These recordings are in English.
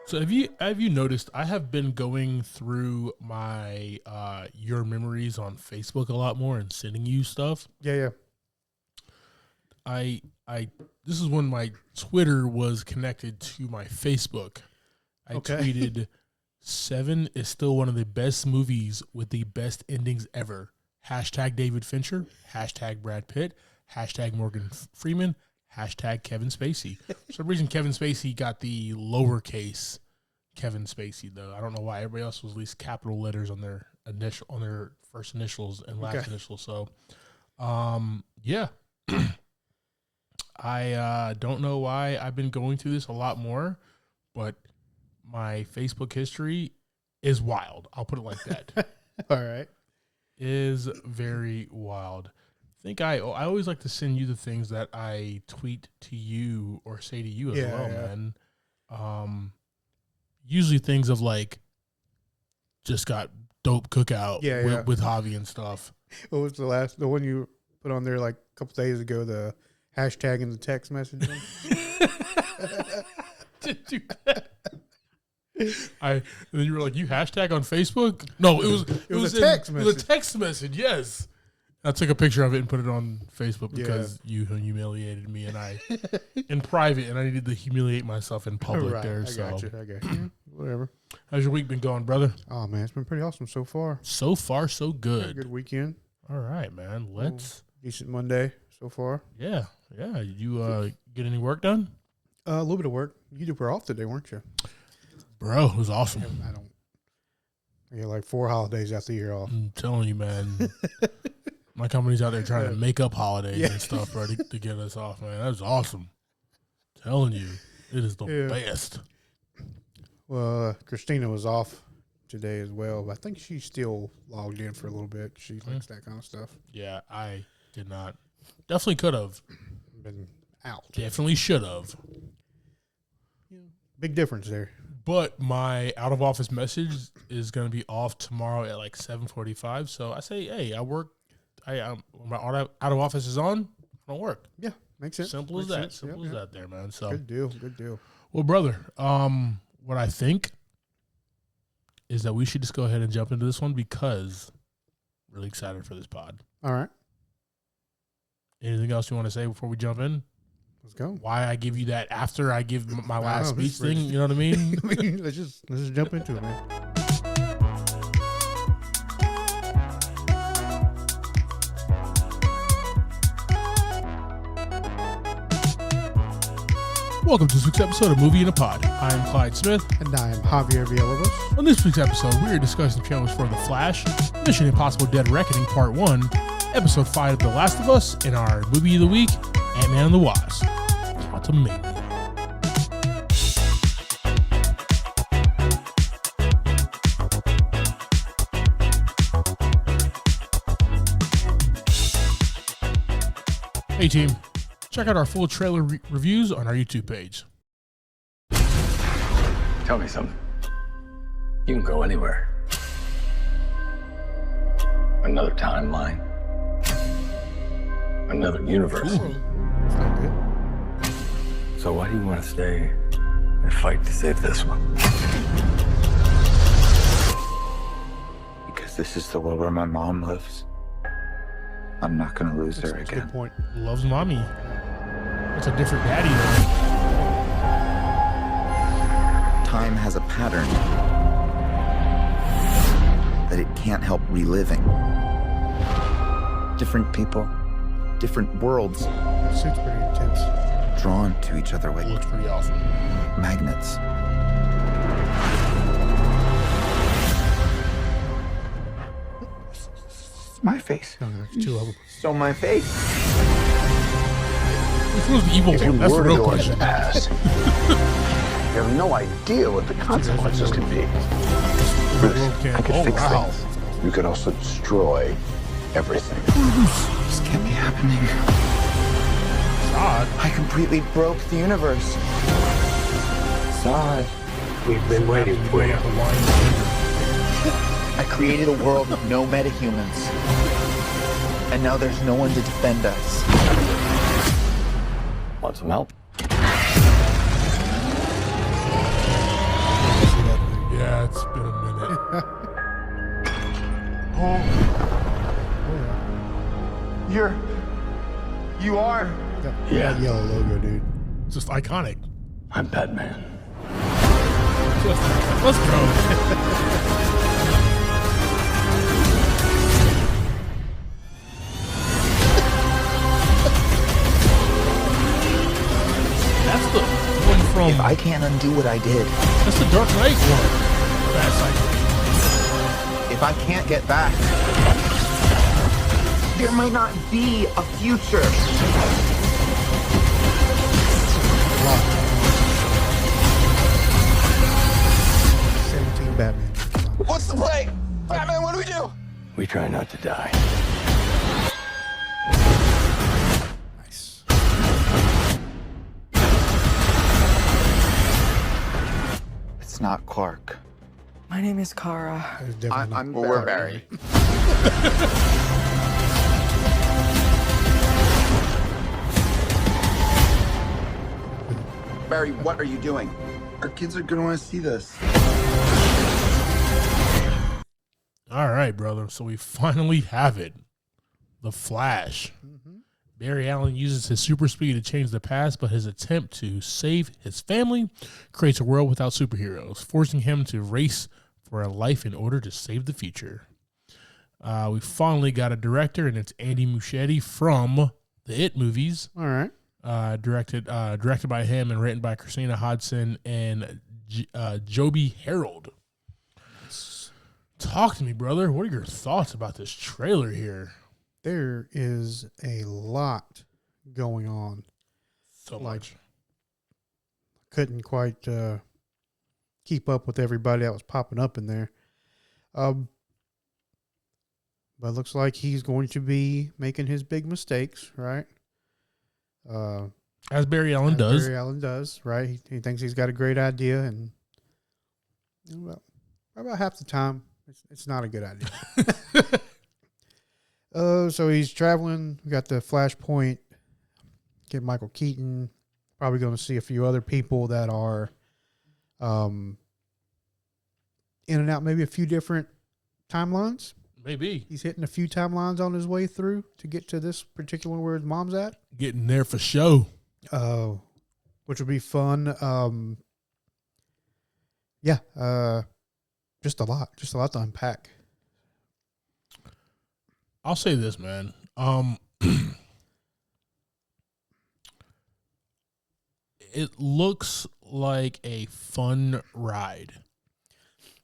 So have you noticed I have been going through my your memories on Facebook a lot more and sending you stuff? Yeah. I this is when my Twitter was connected to my Facebook. I tweeted 7 is still one of the best movies with the best endings ever. Hashtag David Fincher, hashtag Brad Pitt, hashtag Morgan Freeman, hashtag Kevin Spacey. For some reason, Kevin Spacey got the lowercase Kevin Spacey, though. I don't know why. Everybody else was at least capital letters on their first initials and last initials. So, yeah. I don't know why I've been going through this a lot more, but my Facebook history is wild. I'll put it like that. All right. Is very wild. I always like to send you the things that I tweet to you or say to you as well, man. Usually things of like just got dope cookout with Javi and stuff. What was the one you put on there like a couple days ago, the hashtag in the text message? Did do that. And then you were like, you hashtag on Facebook? No, it was a text message. It was a text message, yes. I took a picture of it and put it on Facebook because you humiliated me and I in private, and I needed to humiliate myself in public there. I got you. Whatever. How's your week been going, brother? Oh, man, it's been pretty awesome so far. So far, so good. Good weekend. All right, man. Decent Monday so far. Yeah. You get any work done? A little bit of work. You were off today, weren't you? Bro, it was awesome. I get like 4 holidays out the year off. I'm telling you, man. My company's out there trying to make up holidays and stuff, bro, to get us off, man. That was awesome. I'm telling you, it is the best. Well, Christina was off today as well, but I think she's still logged in for a little bit. She likes that kind of stuff. Yeah, I did not. Definitely could have. Been out. Definitely should have. Big difference there. But my out-of-office message is going to be off tomorrow at like 7:45. So I say, hey, I work. When my out-of-office is on, I don't work. Yeah, makes sense. Simple as that. Simple as that there, man. So Good deal. Well, brother, what I think is that we should just go ahead and jump into this one because I'm really excited for this pod. All right. Anything else you want to say before we jump in? Let's go. Why I give you that after I give my last speech thing? You know what I mean? let's just jump into it, man. Welcome to this week's episode of Movie in a Pod. I am Clyde Smith. And I am Javier Villalobos. On this week's episode, we are discussing trailers for The Flash, Mission Impossible Dead Reckoning Part 1, Episode 5 of The Last of Us, and our Movie of the Week, Ant-Man and the Wasp, Quantumania. Hey team, check out our full trailer reviews on our YouTube page. Tell me something. You can go anywhere. Another timeline. Another universe. That's not good. So why do you want to stay and fight to save this one? Because this is the world where my mom lives. I'm not going to lose her That's a again. good point. Loves mommy. That's a different daddy though. Time has a pattern that it can't help reliving. Different people, different worlds, That suit's pretty intense. drawn to each other like It looks pretty awesome. magnets. My face. No, there's 2 of them. So my face. Which was the evil If you one? That's the were to real go into question. the past, you have no idea what the consequences could be. The world can't. I could Oh fix wow. things. You could also destroy everything. This can't be happening. God. I completely broke the universe. Zod. We've been waiting for you. I created a world with no metahumans. And now there's no one to defend us. Want some help? Yeah, it's been a minute. You are. That yellow logo, dude. It's just iconic. I'm Batman. Let's go. That's the one from. If I can't undo what I did, That's the Dark Knight one. That's like. if I can't get back, there might not be a future. 17 Batman. What's the play? Batman, what do we do? We try not to die. Nice. It's not Clark. My name is Kara. That is definitely not- I'm we're Barry. Barry, what are you doing? Our kids are gonna want to see this. All right, brother. So we finally have it. The Flash. Barry Allen uses his super speed to change the past, but his attempt to save his family creates a world without superheroes, forcing him to race for a life in order to save the future. We finally got a director, and it's Andy Muschietti from the It movies. All right. Directed by him and written by Christina Hodson and Joby Harold. Talk to me, brother. What are your thoughts about this trailer here? There is a lot going on. So Like- much. Couldn't quite keep up with everybody that was popping up in there. But it looks like he's going to be making his big mistakes, right? As Barry Allen As does. Barry Allen does, right? He thinks he's got a great idea, and about half the time, it's not a good idea. So he's traveling. We got the Flashpoint. Get Michael Keaton. Probably going to see a few other people that are in and out, maybe a few different timelines. Maybe. He's hitting a few timelines on his way through to get to this particular one where his mom's at. Getting there for show. Which would be fun. Just a lot to unpack. I'll say this, man. It looks like a fun ride.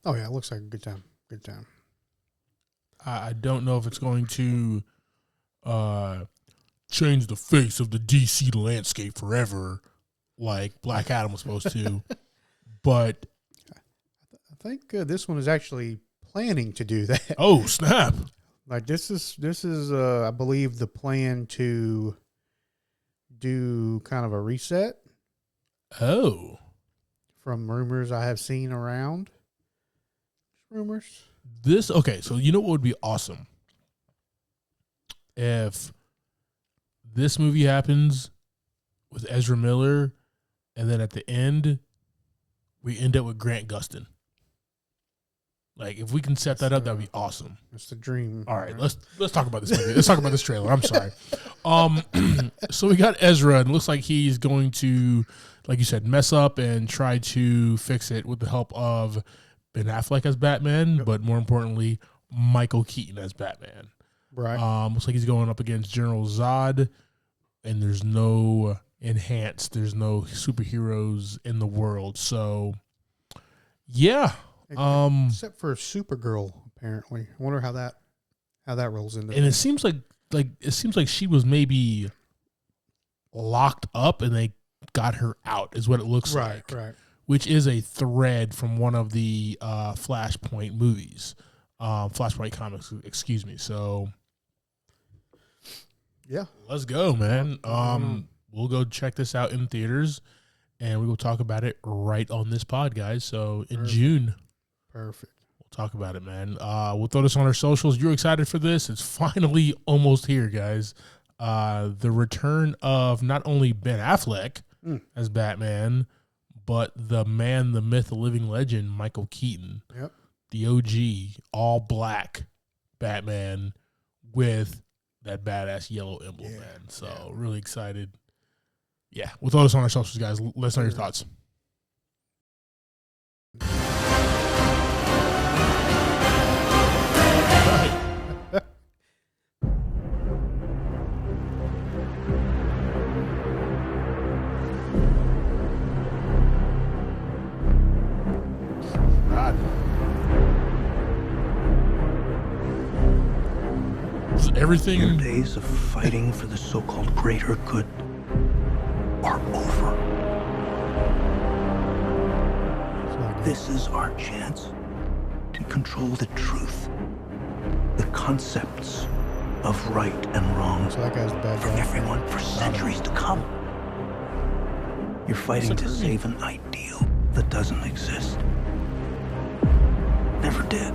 Oh yeah, it looks like a good time. Good time. I don't know if it's going to change the face of the DC landscape forever, like Black Adam was supposed to. But I think this one is actually planning to do that. oh snap! Like this is I believe the plan to do kind of a reset Oh, from rumors I have seen around. Rumors. this okay. So you know what would be awesome if this movie happens with Ezra Miller, and then at the end we end up with Grant Gustin. Like if we can set that up, that'd be awesome. That's the dream. All right, let's talk about this movie. Let's talk about this trailer. I'm sorry. So we got Ezra, and it looks like he's going to, like you said, mess up and try to fix it with the help of Ben Affleck as Batman, but more importantly, Michael Keaton as Batman. Right. Looks like he's going up against General Zod, and there's no there's no superheroes in the world. So, yeah. Except for Supergirl, apparently. I wonder how that rolls into. And it seems like she was maybe locked up and they got her out, is what it looks like. Right. Which is a thread from one of the Flashpoint movies, Flashpoint comics. Excuse me. So, yeah, let's go, man. We'll go check this out in theaters, and we will talk about it right on this pod, guys. So in June. Perfect. We'll talk about it, man. We'll throw this on our socials. You're excited for this? It's finally almost here, guys. The return of not only Ben Affleck as Batman, but the man, the myth, the living legend, Michael Keaton. Yep. The OG, all black Batman with that badass yellow emblem, man. So really excited. Yeah, with all this on our socials, guys, let us know your thoughts. Everything. Your days of fighting for the so-called greater good are over. This is our chance to control the truth, the concepts of right and wrong So that guy's the bad for guy. everyone for centuries to come. You're fighting to save an ideal that doesn't exist. Never did.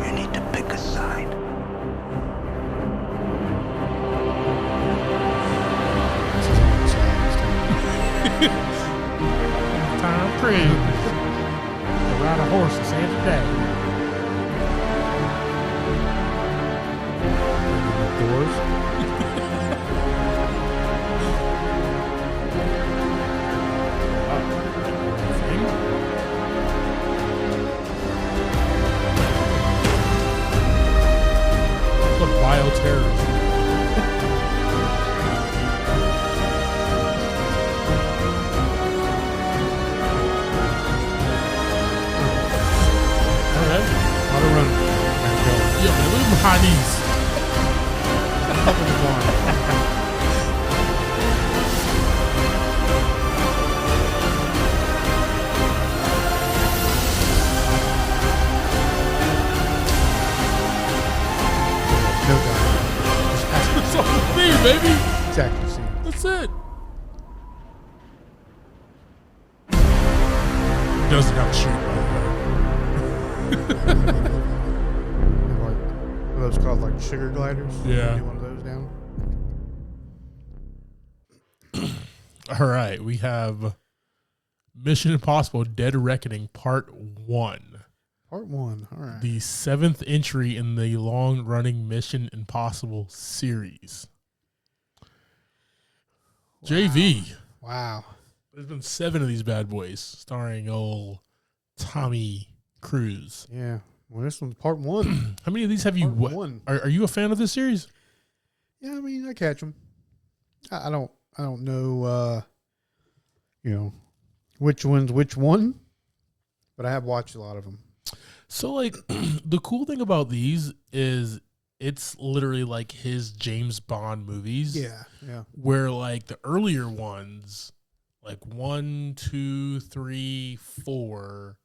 You need to pick a side. Tom Cruise. Ride a horse and save the day. Doors. What bioterrorism? Auto run. Yo, man, look at behind these. Up in the barn. No doubt. Just action. That's all for me, baby. It's action scene. That's it. Doesn't have a shoot, by the way. Like, what are those called? Like sugar gliders? Yeah. Do one of those down. All right, we have Mission Impossible: Dead Reckoning Part 1. Part 1. All right. The 7th entry in the long-running Mission Impossible series. Wow. JV. Wow. There's been 7 of these bad boys, starring old Tommy Cruise. Yeah. Well, this one's part 1. How many of these have you? Part 1. Are you a fan of this series? Yeah, I mean, I catch them. I don't know, which one's which one, but I have watched a lot of them. So, like, the cool thing about these is it's literally like his James Bond movies. Yeah. Yeah. Where, like, the earlier ones, like 1, 2, 3, 4,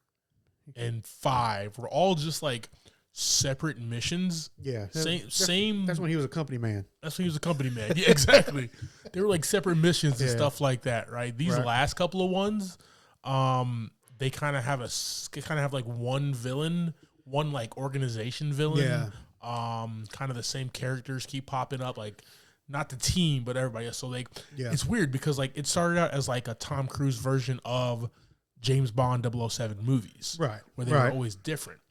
and 5, were all just like separate missions. Yeah. Same. That's when he was a company man. That's when he was a company man. Yeah, exactly. They were like separate missions and Yeah. stuff like that, right? These Right. last couple of ones, they kind of have like one villain, one like organization villain. Yeah. Kind of the same characters keep popping up, like not the team, but everybody else. So like, Yeah. it's weird because like it started out as like a Tom Cruise version of James Bond 007 movies, Right. where they were always different.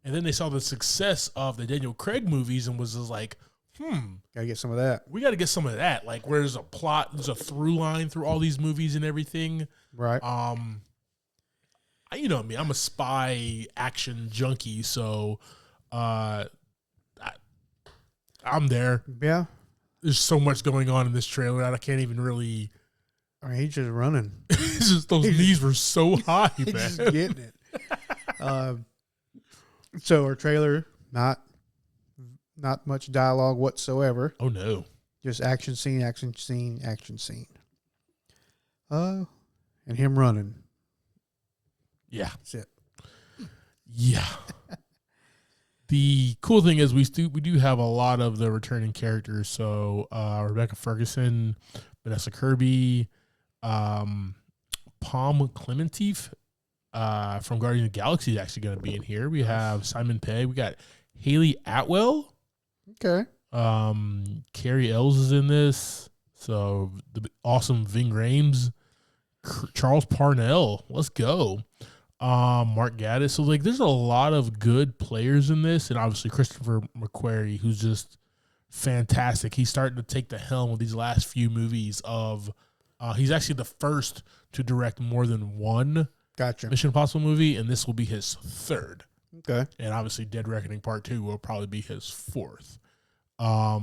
And then they saw the success of the Daniel Craig movies and was just like, Gotta get some of that. we got to get some of that. Like, where there's a plot, there's a through line through all these movies and everything. Right. You know what I mean? I'm a spy action junkie, so I'm there. Yeah. There's so much going on in this trailer that I can't even really. I mean, he's just running. It's just those knees were so high, He's man. just getting it. So our trailer, not much dialogue whatsoever. Oh no! Just action scene, action scene, action scene. And him running. Yeah, That's it. yeah. The cool thing is we do have a lot of the returning characters. So Rebecca Ferguson, Vanessa Kirby, Palm Clementif from Guardians of the Galaxy is actually going to be in here. We have Simon Pegg. We got Haley Atwell. Okay. Carrie Ells is in this. So the awesome Ving Rhames Charles Parnell. Let's go. Mark Gaddis. So like, there's a lot of good players in this, and obviously Christopher McQuarrie, who's just fantastic. He's starting to take the helm of these last few movies. He's actually the first to direct more than one Mission Impossible movie, and this will be his third. Okay. And obviously, Dead Reckoning Part 2 will probably be his fourth. I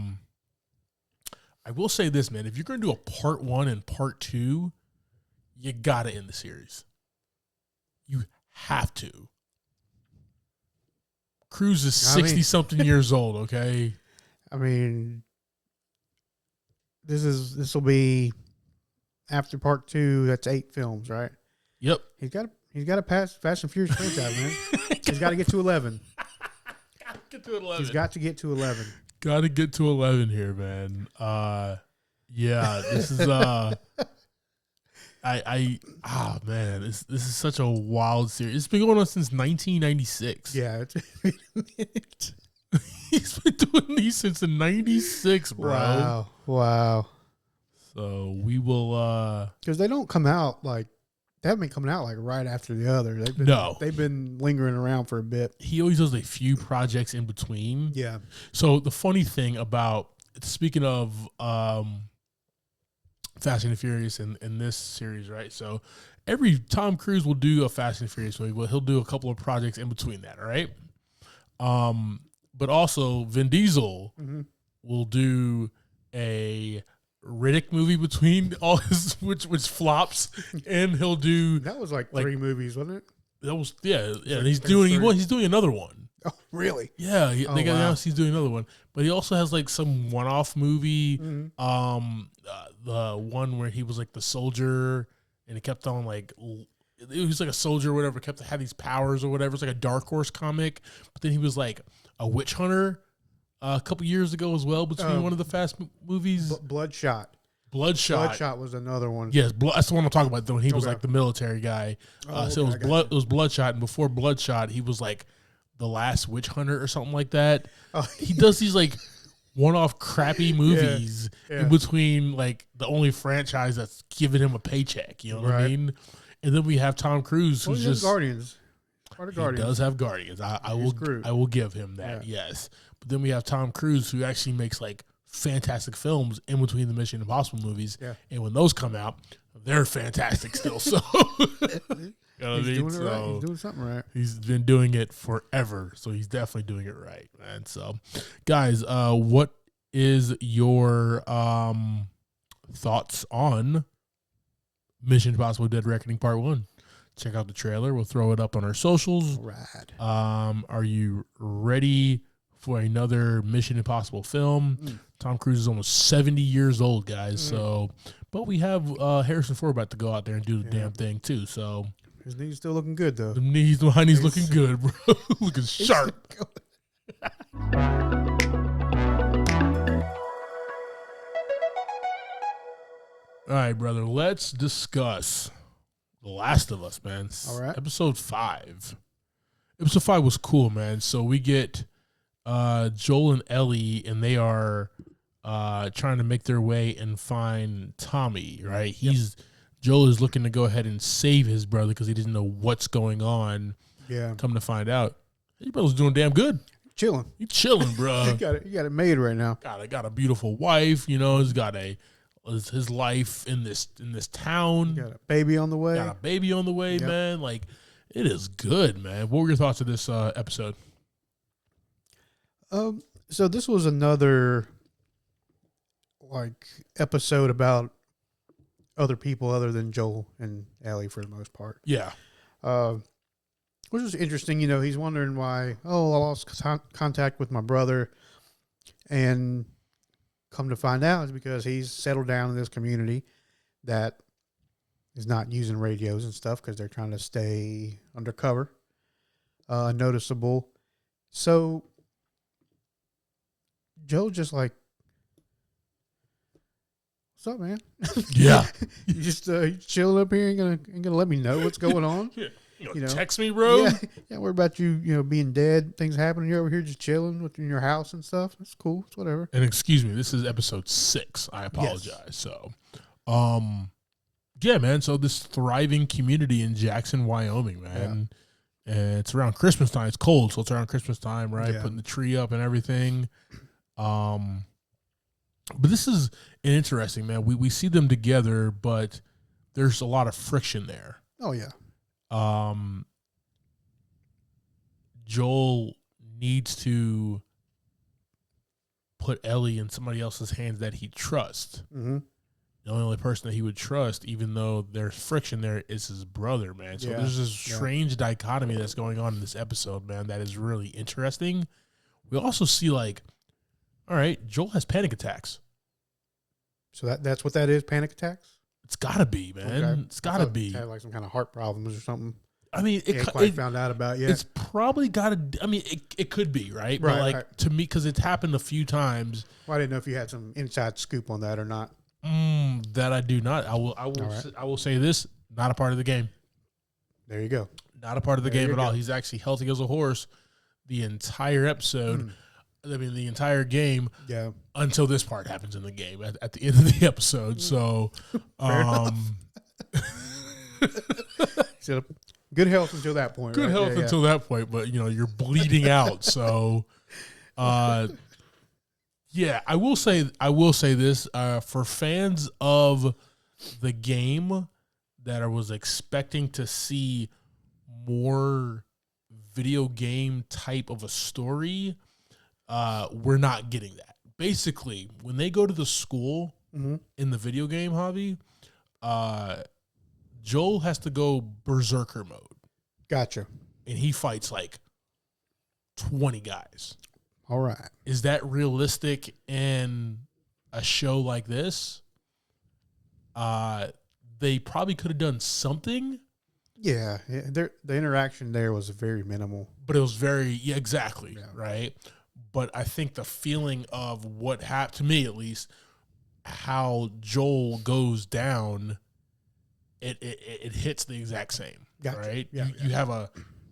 will say this, man. If you're going to do a Part 1 and Part 2, you got to end the series. You have to. Cruise is 60-something years old, okay? I mean, this will be after Part 2. That's 8 films, right? Yep. He's got to pass Fast and Furious franchise, man. He's got to get to 11. He's got to get to 11. Got to get to 11 here, man. Yeah, this is man, this is such a wild series. It's been going on since 1996. Yeah, He's been doing these since the 96, bro. Wow. So we will because they don't come out like they haven't been coming out like right after the other. They've been lingering around for a bit. He always does a few projects in between. Yeah. So the funny thing about, speaking of Fast and the Furious in this series, right? So every Tom Cruise will do a Fast and Furious movie, but he'll do a couple of projects in between that, all right? But also Vin Diesel will do a Riddick movie between all his which flops, and he'll do that was like 3 movies, wasn't it? That was and he's doing another one. Oh, really? Yeah, they got announced he's doing another one, but he also has like some one-off movie. The one where he was like the soldier, and he kept on like it was like a soldier or whatever, had these powers or whatever. It's like a Dark Horse comic, but then he was like a witch hunter a couple years ago as well, between one of the Fast movies. Bloodshot. Bloodshot was another one. Yes, that's the one I'm talking about. When he was like the military guy. So it was Bloodshot, and before Bloodshot, he was like the last witch hunter or something like that. He does these like one-off crappy movies in between like the only franchise that's giving him a paycheck. You know what I mean? And then we have Tom Cruise, who's just Guardians. He does have Guardians. I will give him that. Yeah. Yes, but then we have Tom Cruise, who actually makes like fantastic films in between the Mission Impossible movies. Yeah. And when those come out, they're fantastic still. So you know he's doing it right. He's doing something right. He's been doing it forever, so he's definitely doing it right, man. So, guys, what is your thoughts on Mission Impossible: Dead Reckoning Part 1? Check out the trailer. We'll throw it up on our socials. Rad. Are you ready for another Mission Impossible film? Tom Cruise is almost 70 years old, guys. So, but we have Harrison Ford about to go out there and do the damn thing too. So his knee's still looking good though. Behind he's looking good, bro. Looking sharp. All right, brother. Let's discuss The Last of Us, man. All right. Episode 5. Episode 5 was cool, man. So we get Joel and Ellie, and they are trying to make their way and find Tommy, right? Joel is looking to go ahead and save his brother because he didn't know what's going on. Yeah. Come to find out, his brother's doing damn good. Chilling. He's chilling, bro. You got it made right now. Got a beautiful wife, you know, he's got his life in this town. Got a baby on the way. Man. Like, it is good, man. What were your thoughts of this episode? So this was another like episode about other people other than Joel and Ellie for the most part. Yeah. Which was interesting. You know, he's wondering why, I lost contact with my brother, and come to find out is because he's settled down in this community that is not using radios and stuff because they're trying to stay undercover, noticeable. So Joe just like, what's up, man? Yeah. You just chilling up here, ain't gonna let me know what's going on. Yeah. You know, text me, bro. Yeah. What about you being dead? Things happening. You're over here just chilling within your house and stuff. That's cool. It's whatever. And excuse me, this is episode 6. I apologize. Yes. So, Yeah, man. So this thriving community in Jackson, Wyoming, man. Yeah. And it's around Christmas time. It's cold, so it's around Christmas time, right? Yeah. Putting the tree up and everything. But this is an interesting, man. We see them together, but there's a lot of friction there. Oh yeah. Joel needs to put Ellie in somebody else's hands that he trusts. Mm-hmm. The only person that he would trust, even though there's friction there, is his brother, man. So there's this strange dichotomy that's going on in this episode, man, that is really interesting. We also see, like, all right, Joel has panic attacks. So that's what that is, panic attacks? It's got to be, man. Okay. It's got to be. He had like some kind of heart problems or something. I mean, it quite found out about yet. It's probably got to. I mean, it could be, right? But like to me, because it's happened a few times. Well, I didn't know if you had some inside scoop on that or not. That I do not. I will. I will say this: not a part of the game. There you go. Not a part of the game at all. He's actually healthy as a horse the entire episode. I mean, the entire game. Yeah. Until this part happens in the game at the end of the episode. So, so good health until that point. Good health until that point, but you're bleeding out. So, yeah, I will say this for fans of the game that I was expecting to see more video game type of a story. We're not getting that. Basically, when they go to the school in the video game hobby, Joel has to go berserker mode. Gotcha. And he fights like 20 guys. All right. Is that realistic in a show like this? They probably could have done something. Yeah. The interaction there was very minimal. But it was very, exactly, right? But I think the feeling of what happened, to me at least, how Joel goes down, it hits the exact same, right? Yeah, you have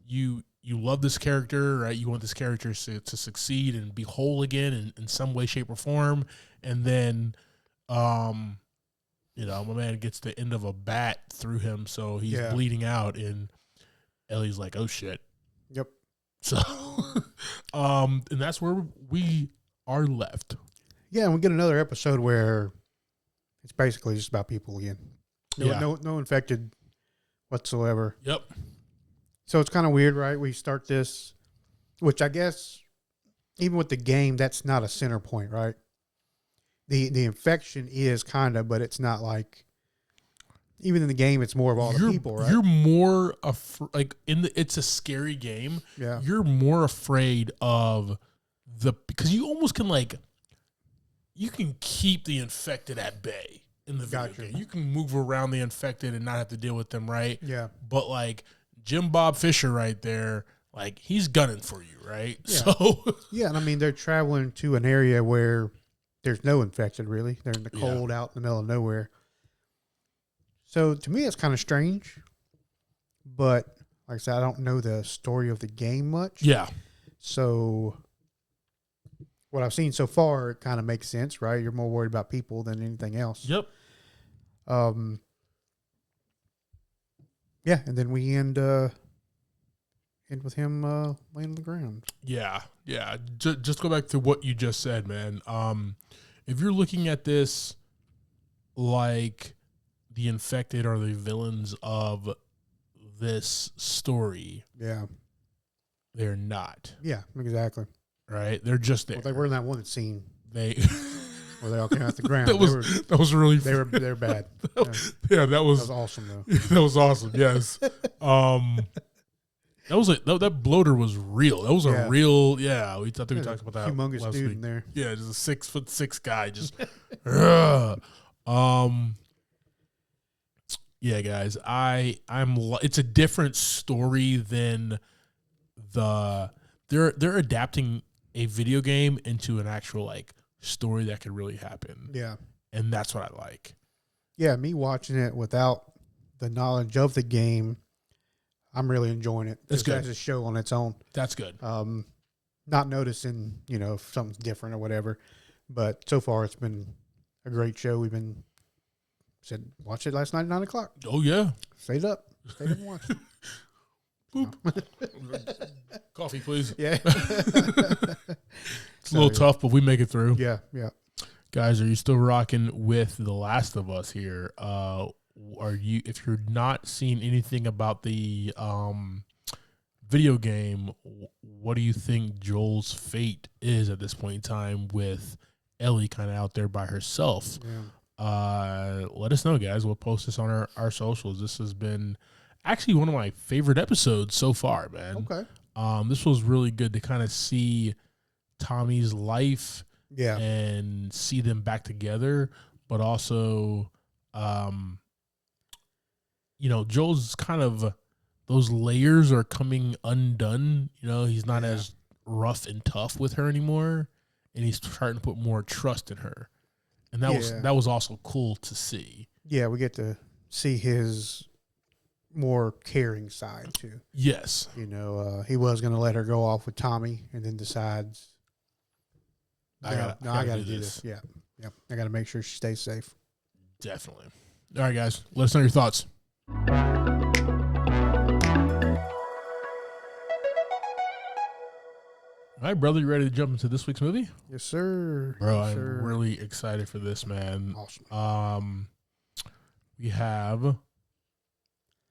you love this character, right? You want this character to succeed and be whole again in some way, shape, or form. And then, my man gets the end of a bat through him, so he's bleeding out, and Ellie's like, oh, shit. Yep. So, and that's where we are left. Yeah, and we get another episode where it's basically just about people again. No infected whatsoever. Yep. So it's kind of weird, right? We start this, which I guess, even with the game, that's not a center point, right? The infection is kind of, but it's not like, even in the game, it's more of all the people, right? You're more it's a scary game. Yeah. You're more afraid of because you almost can you can keep the infected at bay in the video game. You can move around the infected and not have to deal with them, right? Yeah. But Jim Bob Fisher right there, he's gunning for you, right? Yeah. So yeah, and I mean they're traveling to an area where there's no infected really. They're in the cold out in the middle of nowhere. So to me, it's kind of strange, but like I said, I don't know the story of the game much. Yeah. So what I've seen so far, it kind of makes sense, right? You're more worried about people than anything else. Yep. Yeah, and then we end with him laying on the ground. Yeah, yeah. Just go back to what you just said, man. If you're looking at this like the infected are the villains of this story. Yeah. They're not. Yeah, exactly. Right? They're just there. Well, they were in that one scene. Where they all came out the ground. That was really they were bad. That was awesome though. That was awesome, yes. That bloater was real. That was a real we talked about that humongous last dude week. In there. Yeah, just a 6'6" guy just yeah, guys, it's a different story than they're adapting a video game into an actual story that could really happen. Yeah. And that's what I like. Yeah, me watching it without the knowledge of the game, I'm really enjoying it. That's good. As a show on its own. That's good. Not noticing, if something's different or whatever, but so far it's been a great show. We've been Said, watch it last night at 9 o'clock. Oh, yeah. Stayed up and watched. Boop. Coffee, please. Yeah. It's a little tough, but we make it through. Yeah. Guys, are you still rocking with The Last of Us here? Are you, if you're not seeing anything about the video game, what do you think Joel's fate is at this point in time with Ellie kind of out there by herself? Yeah. Let us know, guys. We'll post this on our socials. This has been actually one of my favorite episodes so far, man. Okay. This was really good to kind of see Tommy's life, Yeah. and see them back together, but also, Joel's kind of, those layers are coming undone. He's not as rough and tough with her anymore, and he's starting to put more trust in her, and that was also cool to see. Yeah, we get to see his more caring side too. Yes, he was going to let her go off with Tommy, and then decides, I got to do this. Yeah. I got to make sure she stays safe. Definitely. All right, guys, let us know your thoughts. All right, brother, you ready to jump into this week's movie? Yes, sir. Bro, yes, I'm really excited for this, man. Awesome. We have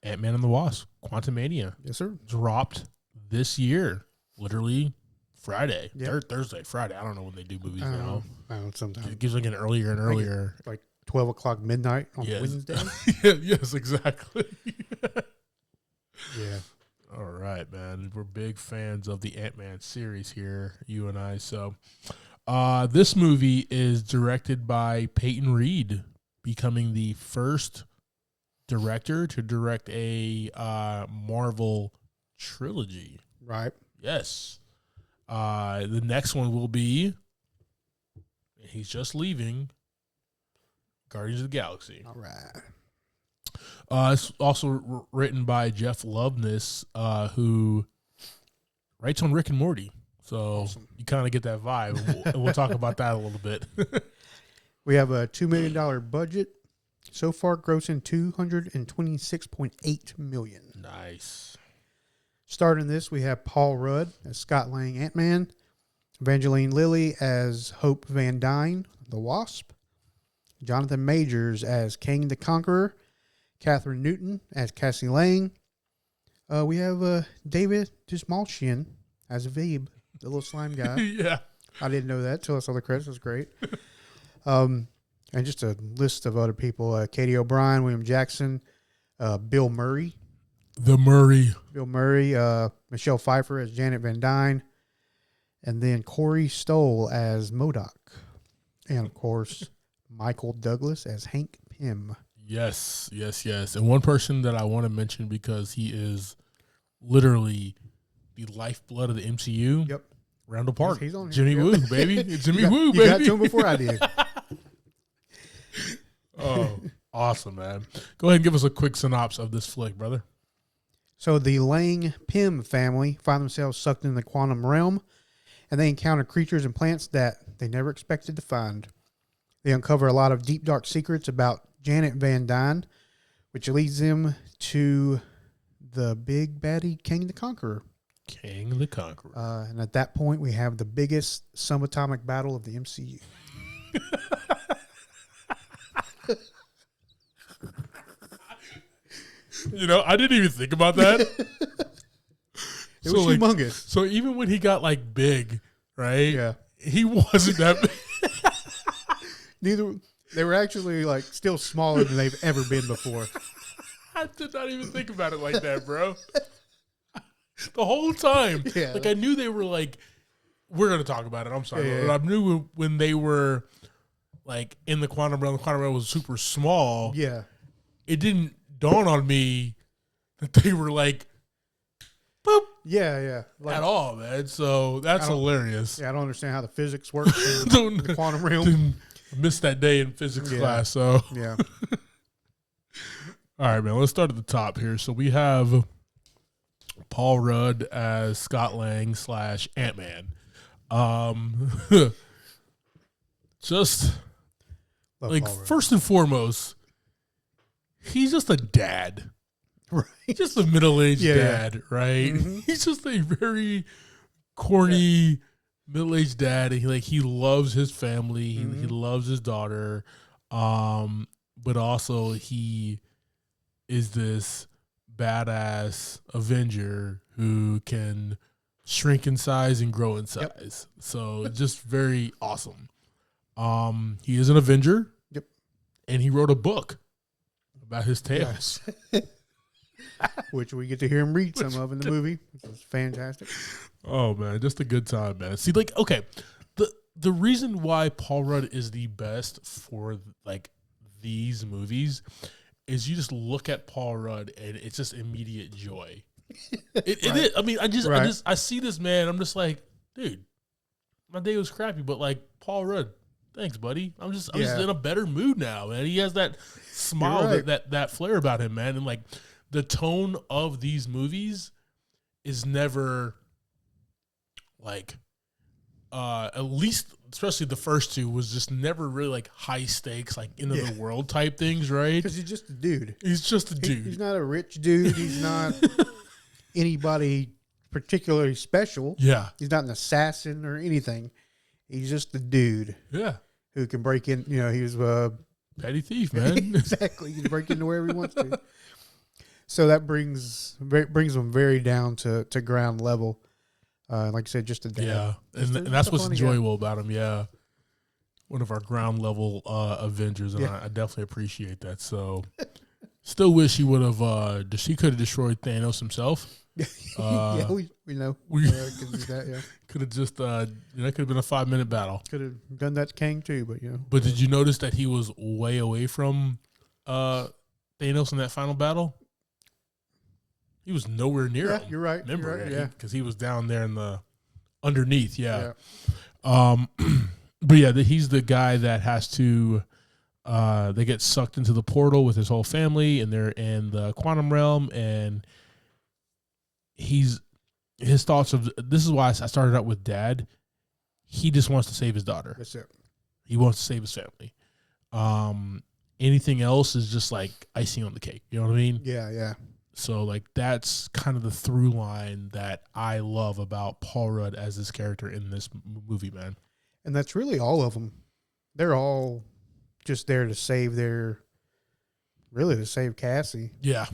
Ant-Man and the Wasp, Quantumania. Yes, sir. Dropped this year, literally Friday, Yep. Thursday, Friday. I don't know when they do movies I don't now. know, sometimes. It gives like an earlier and earlier. Like 12 o'clock midnight on Yes. Wednesday. Yes, exactly. Yeah. All right, man. We're big fans of the Ant-Man series here, you and I. So this movie is directed by Peyton Reed, becoming the first director to direct a Marvel trilogy. Right. Yes. The next one will be, he's just leaving, Guardians of the Galaxy. All right. It's also written by Jeff Loveness, who writes on Rick and Morty. So you kind of get that vibe. And we'll talk about that a little bit. We have a $2 million budget. So far, grossing $226.8 million. Nice. Starting this, we have Paul Rudd as Scott Lang, Ant-Man. Evangeline Lilly as Hope Van Dyne, the Wasp. Jonathan Majors as Kang the Conqueror. Catherine Newton as Cassie Lang. We have David Dastmalchian as Vabe, the little slime guy. Yeah. I didn't know that until I saw the credits. It was great. And just a list of other people. Katie O'Brien, William Jackson, Bill Murray. Bill Murray, Michelle Pfeiffer as Janet Van Dyne. And then Corey Stoll as MODOK. And, of course, Michael Douglas as Hank Pym. Yes. And one person that I want to mention because he is literally the lifeblood of the MCU. Yep. Randall Park. He's on Jimmy here. Woo, Yep. baby. It's Jimmy Woo, baby. You got to him before I did. Oh, awesome, man. Go ahead and give us a quick synopsis of this flick, brother. So the Lang Pym family find themselves sucked into the quantum realm, and they encounter creatures and plants that they never expected to find. They uncover a lot of deep, dark secrets about Janet Van Dyne, which leads them to the big baddie Kang the Conqueror. Kang the Conqueror. And at that point, we have the biggest subatomic battle of the MCU. I didn't even think about that. It was humongous. So even when he got like big, right? Yeah. He wasn't that big. They were actually like still smaller than they've ever been before. I did not even think about it like that, bro. The whole time. Yeah. Like I knew they were like, we're going to talk about it. I'm sorry. Yeah. But I knew when they were like in the quantum realm was super small. Yeah. It didn't dawn on me that they were like, boop. Yeah. At all, man. So that's hilarious. Yeah, I don't understand how the physics works in the quantum realm. Missed that day in physics class. So yeah. All right, man. Let's start at the top here. So we have Paul Rudd as Scott Lang / Ant-Man. Just Love like Paul Rudd. first and foremost, he's just a dad. Right. Just a middle-aged Yeah. dad, right? Mm-hmm. He's just a very corny middle-aged dad, and he loves his family. He loves his daughter, but also he is this badass Avenger who can shrink in size and grow in size. So just very awesome. He is an Avenger. Yep. And he wrote a book about his tales. Which we get to hear him read some of in the movie, which is fantastic. Oh man, just a good time, man. See, like, okay, the reason why Paul Rudd is the best for like these movies is you just look at Paul Rudd and it's just immediate joy. It is. I mean, I see this man. I'm just like, dude, my day was crappy, but like Paul Rudd, thanks, buddy. I'm just in a better mood now, man. He has that smile, that flair about him, man, and like the tone of these movies is never like, at least especially the first two was just never really like high stakes, like end of the world type things, right? Because he's just a dude. He's just a dude. He's not a rich dude. He's not anybody particularly special. Yeah. He's not an assassin or anything. He's just a dude. Yeah. Who can break in. You know, he was petty thief, man. Exactly. He can break into wherever he wants to. So that brings him very down to ground level. Like I said, just a dad. Yeah, and that's what's enjoyable about him. Yeah, one of our ground level Avengers, and I definitely appreciate that. So, still wish he would have. He could have destroyed Thanos himself. Yeah, we know. Could do that. Yeah, could have just. That could have been a 5-minute battle. Could have done that to Kang too, but you know. But did you notice that he was way away from Thanos in that final battle? He was nowhere near him. You're right. Remember, you're right, because he was down there in the underneath. Yeah. Yeah. But yeah, he's the guy that has to. They get sucked into the portal with his whole family, and they're in the quantum realm, and his thoughts of this is why I started out with Dad. He just wants to save his daughter. That's it. He wants to save his family. Anything else is just like icing on the cake. You know what I mean? Yeah, yeah. So, like, that's kind of the through line that I love about Paul Rudd as this character in this movie, man. And that's really all of them. They're all just there to save to save Cassie. Yeah.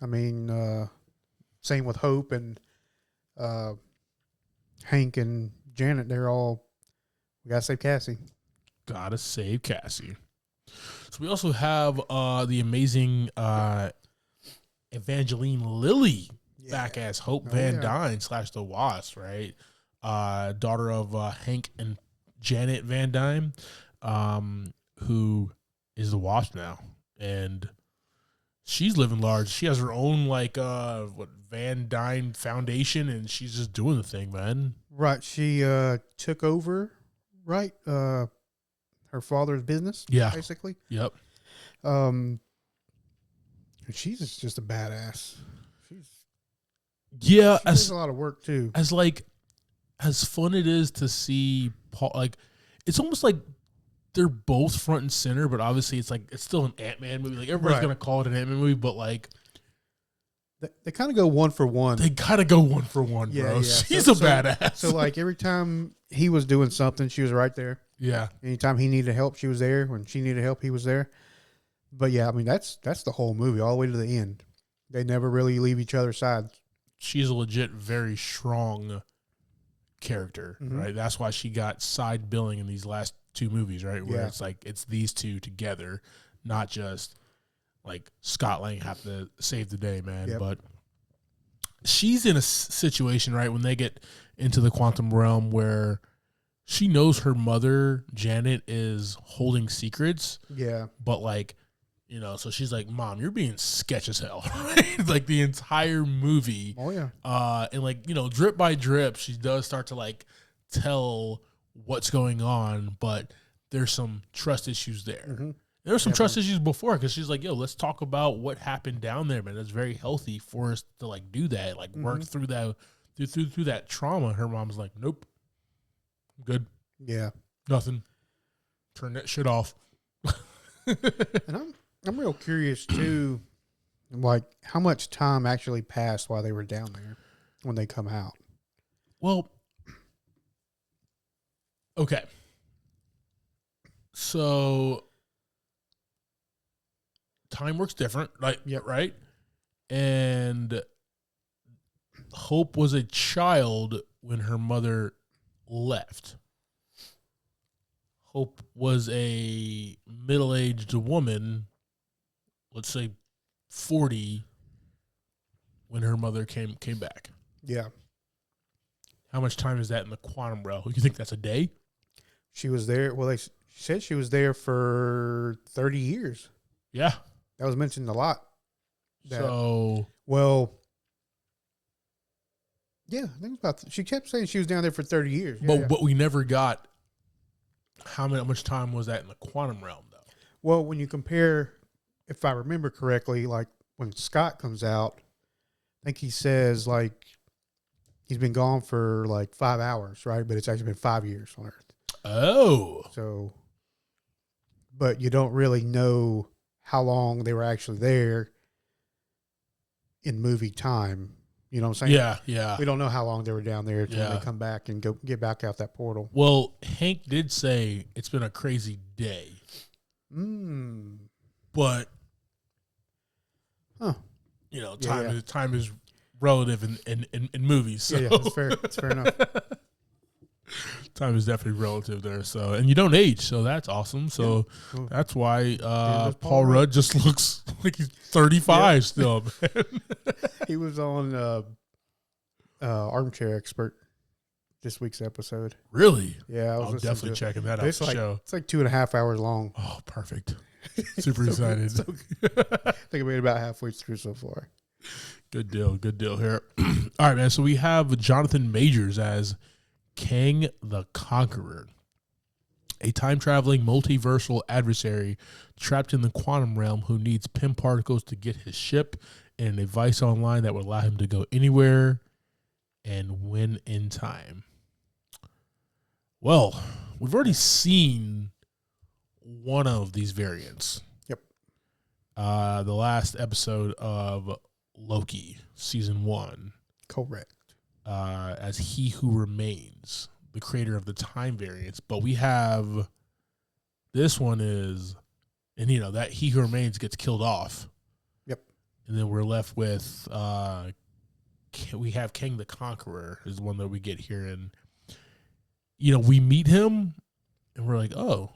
I mean, same with Hope and Hank and Janet. They're all, we got to save Cassie. Gotta save Cassie. So we also have the amazing Evangeline Lilly back as Hope Van Dyne / the Wasp, right? Daughter of Hank and Janet Van Dyne, who is the Wasp now, and she's living large. She has her own Van Dyne Foundation, and she's just doing the thing, man. Right, she took over, right? Her father's business, basically. Yep. She's just a badass. She does a lot of work too. As fun it is to see Paul, like, it's almost like they're both front and center, but obviously it's still an Ant-Man movie. Like, everybody's gonna call it an Ant-Man movie, but like they kind of go one for one. They gotta go one for one, bro. Yeah. She's a badass. So like every time he was doing something, she was right there. Yeah. Anytime he needed help, she was there. When she needed help, he was there. But yeah, I mean that's the whole movie, all the way to the end. They never really leave each other's sides. She's a legit, very strong character, right? That's why she got side billing in these last two movies, right? Where it's like it's these two together, not just like Scott Lang have to save the day, man. Yep. But she's in a situation, right, when they get into the quantum realm where she knows her mother, Janet, is holding secrets. Yeah. But like, so she's like, Mom, you're being sketch as hell, right? Like the entire movie. Oh, yeah. And like, drip by drip, she does start to like tell what's going on, but there's some trust issues there. Mm-hmm. There were some trust issues before because she's like, yo, let's talk about what happened down there, man. It's very healthy for us to like do that, like work through that, through that trauma. Her mom's like, nope, I'm good. Yeah. Nothing. Turn that shit off. And I'm real curious too, like how much time actually passed while they were down there when they come out. Well, okay. So time works different, right? Yeah, right. And Hope was a child when her mother left. Hope was a middle-aged woman, let's say 40, when her mother came back. Yeah. How much time is that in the quantum realm? You think that's a day? She was there. Well, she said she was there for 30 years. Yeah. That was mentioned a lot. Well, yeah, I think about. She kept saying she was down there for 30 years. Yeah, but we never got how much time was that in the quantum realm, though. Well, when you compare, if I remember correctly, like when Scott comes out, I think he says like he's been gone for like 5 hours, right? But it's actually been 5 years on Earth. Oh, so, but you don't really know how long they were actually there in movie time. You know what I'm saying? Yeah. We don't know how long they were down there until they come back and get back out that portal. Well, Hank did say it's been a crazy day. But time is relative in movies. So. Yeah, that's fair. That's fair enough. Time is definitely relative there. So, and you don't age, so that's awesome. So that's why Paul Rudd just looks like he's 35 still. Man. He was on Armchair Expert this week's episode. Really? Yeah, I'm definitely checking that out. It's like 2.5 hours long. Oh, perfect. Super excited. I think I made about halfway through so far. Good deal here. All right, man. So we have Jonathan Majors as Kang the Conqueror, a time-traveling multiversal adversary trapped in the quantum realm who needs Pym particles to get his ship and a device online that would allow him to go anywhere and win in time. Well, we've already seen one of these variants. Yep. The last episode of Loki, season 1. Correct. As He Who Remains, the creator of the time variants. But we have this one is, and that He Who Remains gets killed off. Yep. And then we're left with we have Kang the Conqueror is one that we get here, and we meet him and we're like, oh,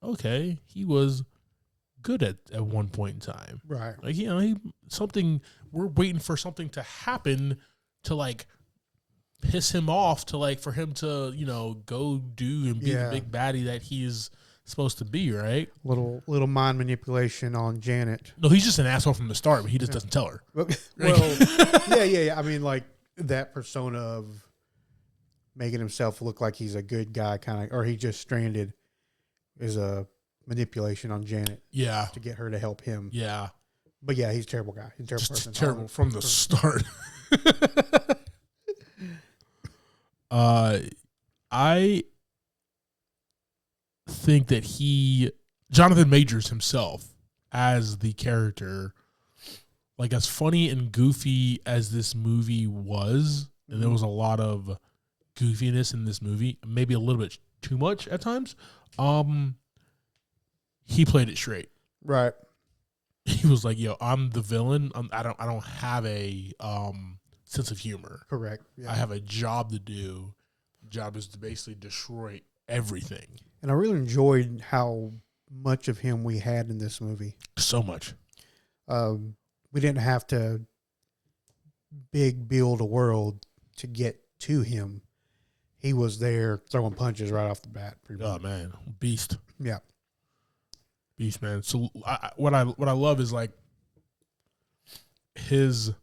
okay, he was good at one point in time. Right. Like, we're waiting for something to happen to like piss him off, to like for him to go do and be the big baddie that he's supposed to be, right? Little mind manipulation on Janet. No, he's just an asshole from the start, but he just doesn't tell her. Well, yeah. I mean, like that persona of making himself look like he's a good guy, kind of, or he just stranded, is a manipulation on Janet. Yeah, to get her to help him. Yeah, but yeah, he's a terrible guy. He's a terrible person. Terrible from the start. I think that Jonathan Majors himself, as the character, like as funny and goofy as this movie was, and there was a lot of goofiness in this movie, maybe a little bit too much at times. He played it straight. Right. He was like, "Yo, I'm the villain. I don't have a sense of humor. Correct. Yeah. I have a job to do. The job is to basically destroy everything." And I really enjoyed how much of him we had in this movie. So much. We didn't have to build a world to get to him. He was there throwing punches right off the bat. Oh man, beast. Yeah. Beast, man. So what I love is like it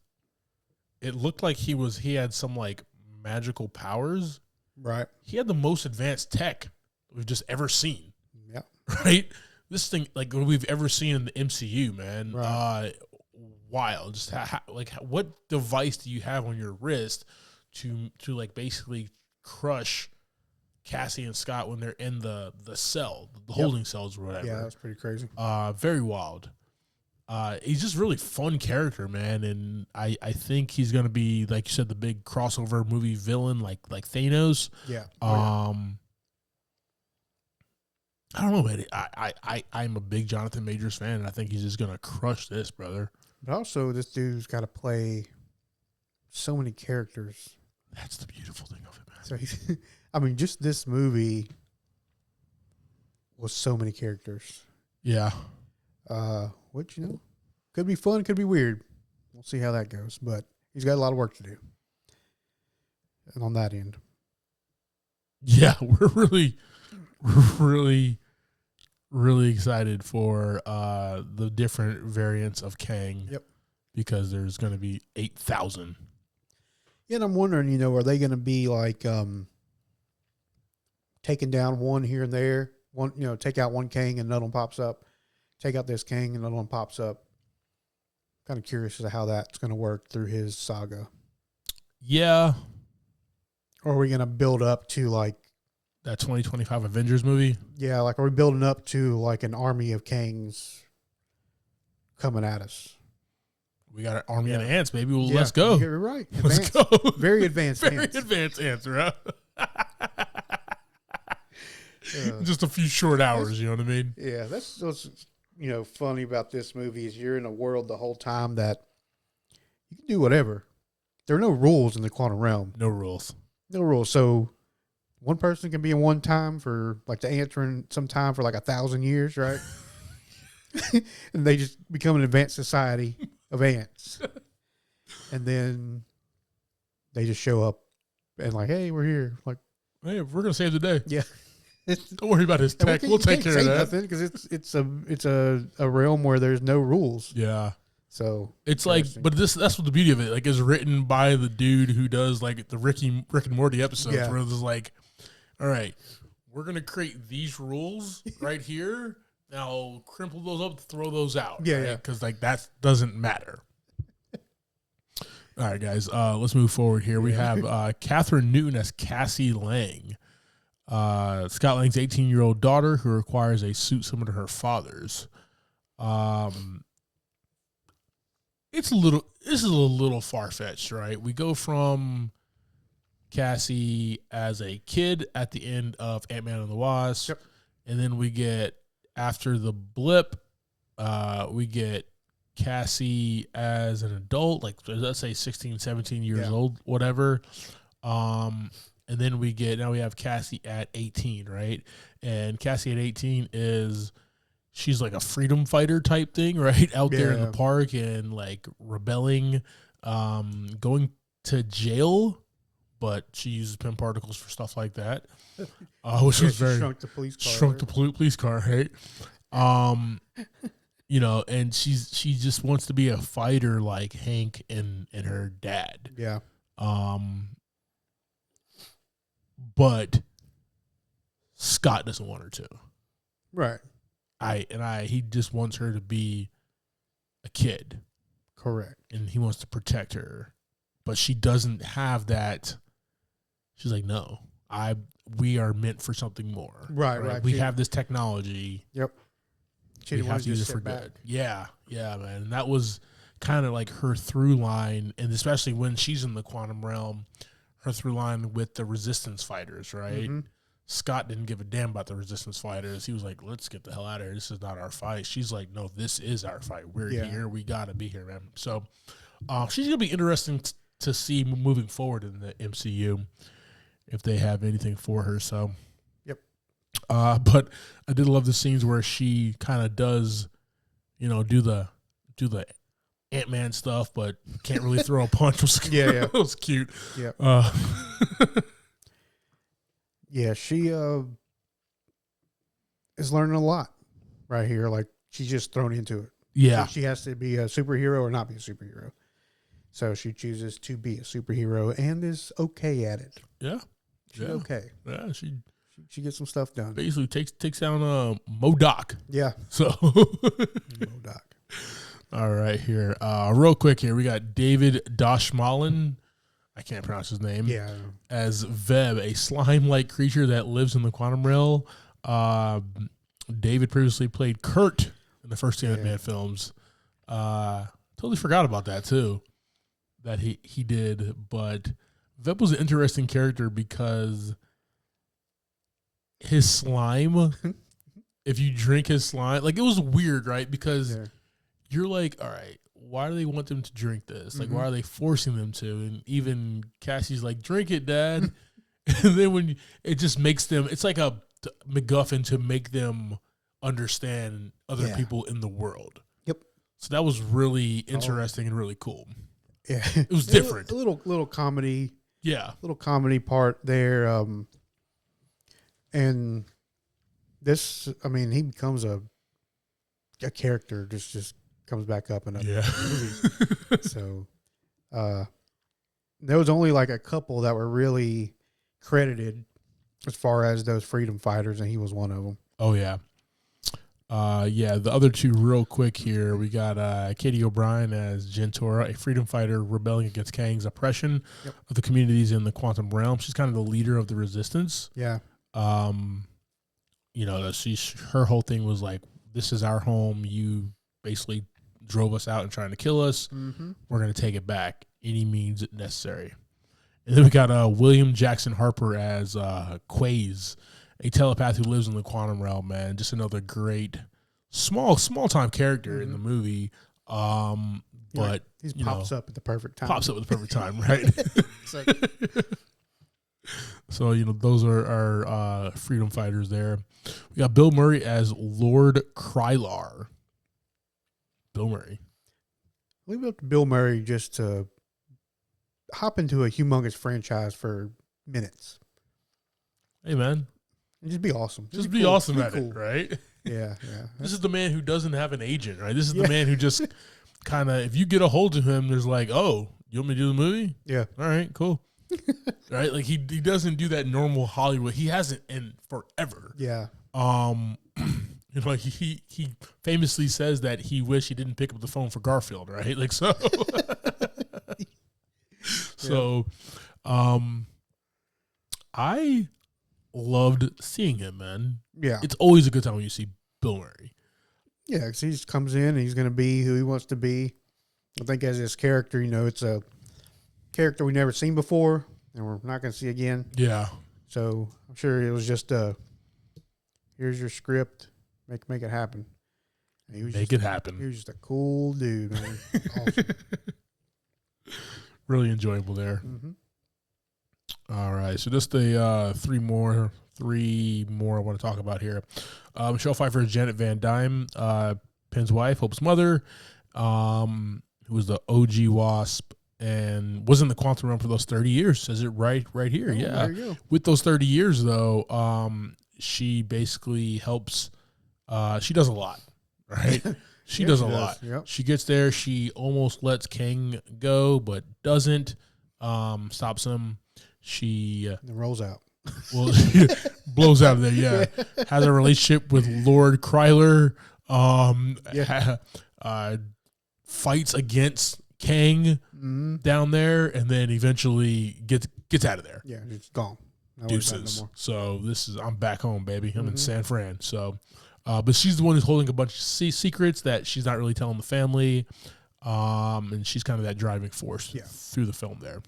looked like he had some like magical powers. Right. He had the most advanced tech we've just ever seen. Yeah. Right? This thing, like what we've ever seen in the MCU, man. Right. Wild. Just what device do you have on your wrist to like basically crush Cassie and Scott when they're in the cell, the holding cells or whatever. Yeah, that's pretty crazy. Very wild. He's just really fun character, man, and I think he's gonna be, like you said, the big crossover movie villain, like Thanos. Yeah. I don't know, man. I'm a big Jonathan Majors fan, and I think he's just gonna crush this, brother. But also, this dude's got to play so many characters. That's the beautiful thing of it, man. So he's, I mean, just this movie was so many characters. Yeah. Which, could be fun, could be weird. We'll see how that goes. But he's got a lot of work to do. And on that end. Yeah, we're really excited for the different variants of Kang. Yep. Because there's going to be 8,000. Yeah, and I'm wondering, are they going to be like taking down one here and there? One, take out one Kang and another one pops up. Take out this Kang and another one pops up. Kind of curious as to how that's going to work through his saga. Yeah. Or are we going to build up to like that 2025 Avengers movie? Yeah, like are we building up to like an army of Kangs coming at us? We got an army of ants, baby. Well, let's go. You're right. Let's go. Very advanced Very ants. advanced ants, right? Just a few short hours, you know what I mean? Yeah, that's what's funny about this movie is you're in a world the whole time that you can do whatever. There are no rules in the quantum realm. No rules. No rules. So one person can be in one time for like the ants are in some time for like 1,000 years, right? And they just become an advanced society of ants. And then they just show up and like, hey, we're here. Like, hey, we're gonna save the day. Yeah. Don't worry about his tech. We'll take care of that. Because it's a realm where there's no rules. Yeah. So it's like, but that's what the beauty of it. Like, it's written by the dude who does like the Rick and Morty episodes, where it's like, all right, we're gonna create these rules right here. Now crimple those up, throw those out. Yeah, right? yeah. Because like that doesn't matter. All right, guys. Let's move forward here. We have Catherine Newton as Cassie Lang. Scott Lang's 18-year-old daughter who requires a suit similar to her father's. This is a little far-fetched, right? We go from Cassie as a kid at the end of Ant-Man and the Wasp, and then we get, after the blip, we get Cassie as an adult, like let's say 16, 17 years old, whatever. And then we have Cassie at 18, right? And Cassie at 18 she's like a freedom fighter type thing, right? Out there in the park and like rebelling, going to jail, but she uses PIM particles for stuff like that. Which was very shrunk the police car. Shrunk the police car, right? And she just wants to be a fighter like Hank and her dad. Yeah. But Scott doesn't want her to. Right. He just wants her to be a kid. Correct. And he wants to protect her. But she doesn't have that. She's like, no, we are meant for something more. Right. We have this technology. Yep. She we have to use it for good. Yeah, man. And that was kind of like her through line, and especially when she's in the quantum realm, her through line with the resistance fighters, right? Mm-hmm. Scott didn't give a damn about the resistance fighters. He was like, let's get the hell out of here. This is not our fight. She's like, no, this is our fight. We're here. We got to be here, man. So she's going to be interesting to see moving forward in the MCU if they have anything for her. So, yep. But I did love the scenes where she kind of does, do the Ant-Man stuff, but can't really throw a punch. It was cute. Yeah. Yeah, she is learning a lot right here. Like, she's just thrown into it. Yeah. She has to be a superhero or not be a superhero. So she chooses to be a superhero and is okay at it. Yeah. She's okay. Yeah, she gets some stuff done. Basically takes down MODOK. Yeah. So MODOK. All right, here. Real quick here, we got David Dashmalin I can't pronounce his name. Yeah. As Veb, a slime-like creature that lives in the quantum realm. David previously played Kurt in the first Ant-Man films. Totally forgot about that too. That he did, but Veb was an interesting character because his slime. If you drink his slime, like it was weird, right? Because you're like, all right, why do they want them to drink this? Like, why are they forcing them to? And even Cassie's like, drink it, Dad. And then when it just makes them, it's like a MacGuffin to make them understand other people in the world. Yep. So that was really interesting and really cool. Yeah. It was different. A little comedy. Yeah. Little comedy part there. And this, I mean, he becomes a character, just comes back up in a movie. So there was only like a couple that were really credited as far as those freedom fighters, and he was one of them. Oh, yeah. The other two real quick here. We got Katie O'Brien as Gentora, a freedom fighter rebelling against Kang's oppression of the communities in the quantum realm. She's kind of the leader of the resistance. Yeah. Her whole thing was like, this is our home. You basically drove us out and trying to kill us. We're going to take it back any means necessary. And then we got William Jackson Harper as Quaze, a telepath who lives in the quantum realm, man. Just another great small time character in the movie. But he pops up at the perfect time. Pops up at the perfect time, right? So, those are our freedom fighters there. We got Bill Murray as Lord Krylar. Bill Murray. Leave it up to Bill Murray just to hop into a humongous franchise for minutes. Hey, man. And just be awesome. Just be cool. Awesome at it, right? Yeah. This is the man who doesn't have an agent, right? This is the man who just kind of, if you get a hold of him, there's like, oh, you want me to do the movie? Yeah. All right, cool. Right? Like he doesn't do that normal Hollywood. He hasn't in forever. Yeah. Like he famously says that he wished he didn't pick up the phone for Garfield, right? Like so. So, I loved seeing him, man. Yeah. It's always a good time when you see Bill Murray. Yeah, because he just comes in and he's going to be who he wants to be. I think as his character, it's a character we've never seen before and we're not going to see again. Yeah. So I'm sure it was just here's your script, make it happen. Make it happen. He was just a cool dude, man. Awesome. Really enjoyable there. All right, so just three more I want to talk about here. Michelle Pfeiffer is Janet Van Dyne, Penn's wife, Hope's mother, who was the OG Wasp and was in the quantum realm for those 30 years. Says it right here. Oh, yeah. there you go. With those 30 years, though, she basically helps. She does a lot, right? She does a lot. Yep. She gets there. She almost lets Kang go, but doesn't. Stops him. She rolls out. Well, blows out of there. Yeah, has a relationship with Lord Krylar. Fights against Kang down there, and then eventually gets out of there. Yeah, it's gone. Deuces. No, so I'm back home, baby. I'm in San Fran. So, but she's the one who's holding a bunch of secrets that she's not really telling the family. And she's kind of that driving force through the film there.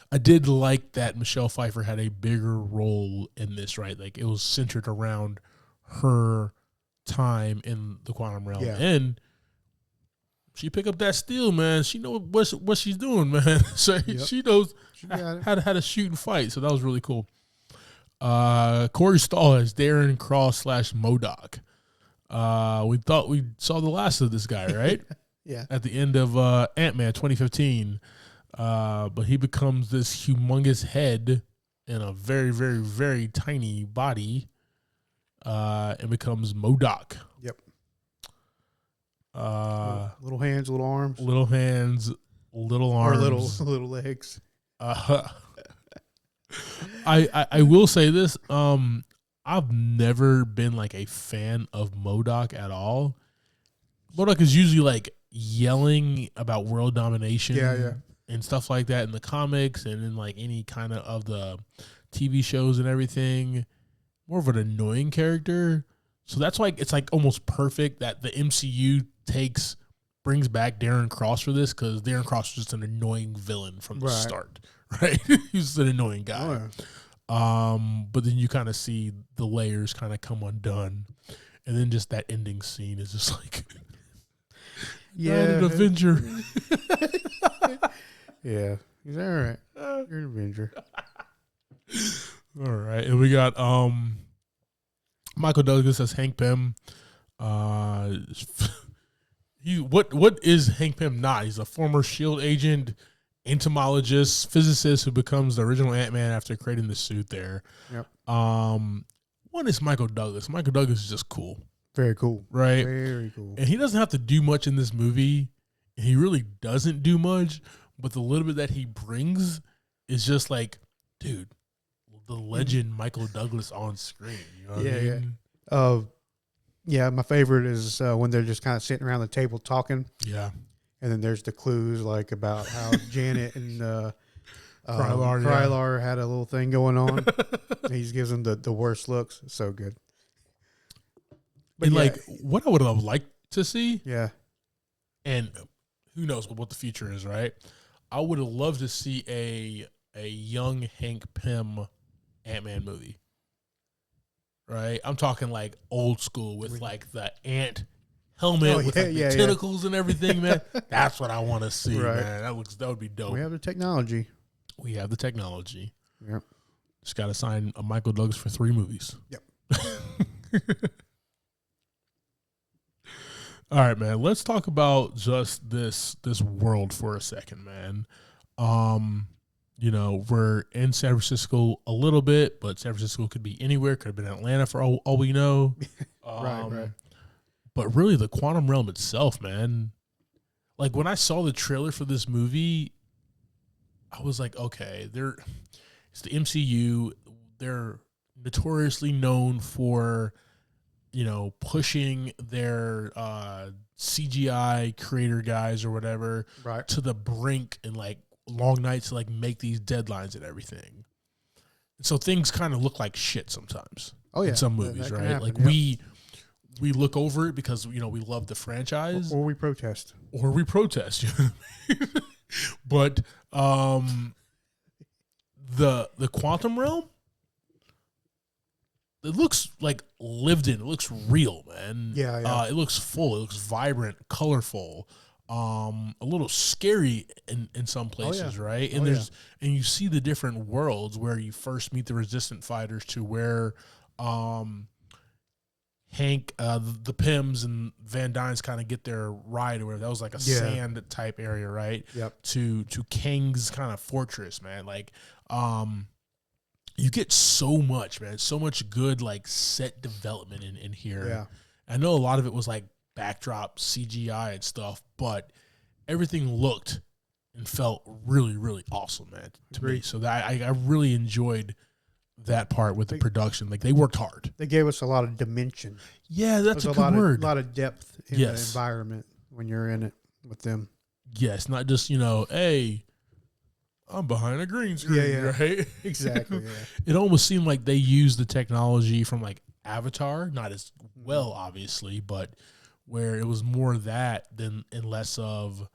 I did like that Michelle Pfeiffer had a bigger role in this, right? Like it was centered around her time in the quantum realm. Yeah. And she picked up that steel, man. She knows what she's doing, man. So she knows how to shoot and fight. So that was really cool. Corey Stahl as Darren Cross / MODOK. We thought we saw the last of this guy, right? Yeah. At the end of Ant-Man 2015. But he becomes this humongous head in a very, very, very tiny body and becomes MODOK. Yep. Little hands, little arms. Little hands, little arms. Or little legs. I will say this. I've never been like a fan of MODOK at all. MODOK is usually like yelling about world domination. Yeah. and stuff like that in the comics and in like any kind of the TV shows and everything. More of an annoying character. So that's why it's like almost perfect that the MCU brings back Darren Cross for this, because Darren Cross was just an annoying villain from the start, right? He's an annoying guy. Oh, yeah. But then you kind of see the layers kind of come undone, and then just that ending scene is just like, an Avenger. Yeah, he's all right. You're an Avenger. All right, and we got Michael Douglas as Hank Pym. What is Hank Pym not? He's a former S.H.I.E.L.D. agent, entomologist, physicist who becomes the original Ant-Man after creating the suit there. Yep. One is Michael Douglas. Michael Douglas is just cool. Very cool. Right? Very cool. And he doesn't have to do much in this movie. He really doesn't do much, but the little bit that he brings is just like, dude, the legend Michael Douglas on screen. You know what I mean? Yeah, my favorite is when they're just kind of sitting around the table talking. Yeah. And then there's the clues like about how Janet and Krylar had a little thing going on. He gives them the worst looks. So good. But and like what I would have liked to see. Yeah. And who knows what the future is, right? I would have loved to see a young Hank Pym Ant-Man movie. Right? I'm talking like old school with like the ant helmet with like the tentacles and everything, man. That's what I want to see, man. That would be dope. We have the technology. Yep. Just got to sign a Michael Douglas for 3 movies. Yep. All right, man. Let's talk about just this world for a second, man. We're in San Francisco a little bit, but San Francisco could be anywhere. Could have been Atlanta for all we know. Right. But really, the quantum realm itself, man. Like when I saw the trailer for this movie, I was like, okay, it's the MCU. They're notoriously known for, pushing their CGI creator guys or whatever to the brink and like long nights to like make these deadlines and everything. So things kind of look like shit sometimes. Oh yeah, in some movies, right? Happen, like we look over it because we love the franchise, or we protest, You know what I mean? But the quantum realm, it looks like lived in. It looks real, man. Yeah. It looks full. It looks vibrant, colorful. A little scary in some places, right? And and you see the different worlds where you first meet the resistant fighters to where Hank, the Pyms and Van Dyne's kind of get their ride, or whatever. That was like a sand type area, right? Yep. To Kang's kind of fortress, man. Like, you get so much, man. So much good like set development in here. Yeah. I know a lot of it was like backdrop CGI and stuff, but everything looked and felt really, really awesome, man, to me. So that I really enjoyed that part with the production. Like they worked hard. They gave us a lot of dimension. Yeah, that's a good word. A lot of depth in the environment when you're in it with them. Yes, not just, hey, I'm behind a green screen, right? Exactly, yeah. It almost seemed like they used the technology from like Avatar, not as well, obviously, but where it was more that and less of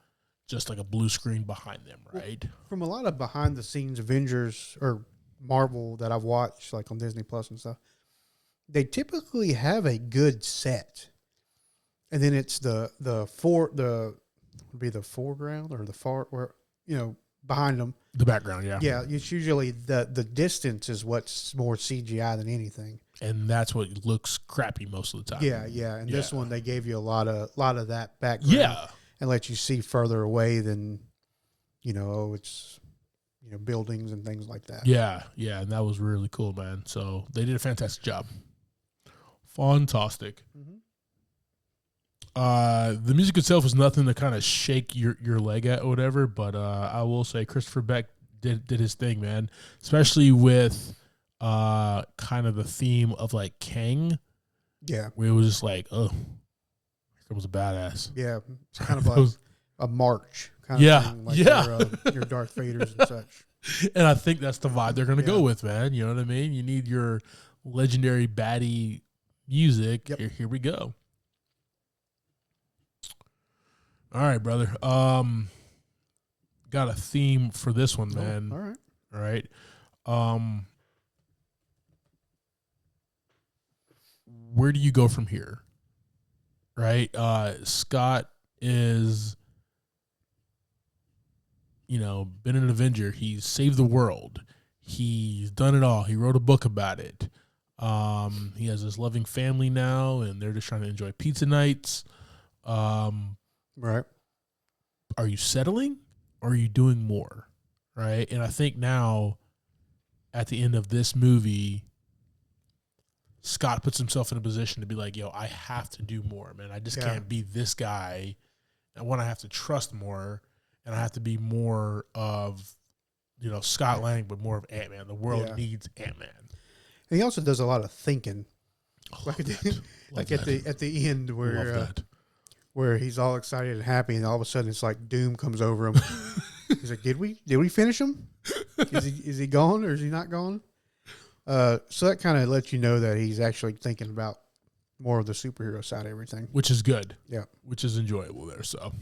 just like a blue screen behind them, right? From a lot of behind the scenes Avengers or Marvel that I've watched, like on Disney Plus and stuff, they typically have a good set, and then it's the foreground or the far where behind them, the background, yeah. It's usually the distance is what's more CGI than anything, and that's what looks crappy most of the time. Yeah. And this one they gave you a lot of that background, and let you see further away than it's buildings and things like that. Yeah, and that was really cool, man. So they did a fantastic job. Fantastic. Mm-hmm. The music itself was nothing to kind of shake your leg at or whatever, but I will say Christopher Beck did his thing, man. Especially with kind of the theme of like Kang. Yeah. Where it was just like, oh, here comes a badass. Yeah. It's kind of like a march kind of thing. Like yeah. Your Darth Vaders and such. And I think that's the vibe they're going to go with, man. You know what I mean? You need your legendary baddie music. Yep. Here we go. All right, brother. Got a theme for this one, man. All right. All right. Where do you go from here? Right? Scott is, been an Avenger. He's saved the world. He's done it all. He wrote a book about it. He has this loving family now, and they're just trying to enjoy pizza nights. Right. Are you settling, or are you doing more? Right? And I think now, at the end of this movie, Scott puts himself in a position to be like, yo, I have to do more, man. I just can't be this guy. I have to trust more, and I have to be more of, Scott Lang, but more of Ant-Man. The world needs Ant-Man. And he also does a lot of thinking. Like at the end where he's all excited and happy, and all of a sudden it's like doom comes over him. He's like, did we finish him? Is he gone, or is he not gone? So that kind of lets you know that he's actually thinking about more of the superhero side of everything, which is good. Yeah, which is enjoyable there. So,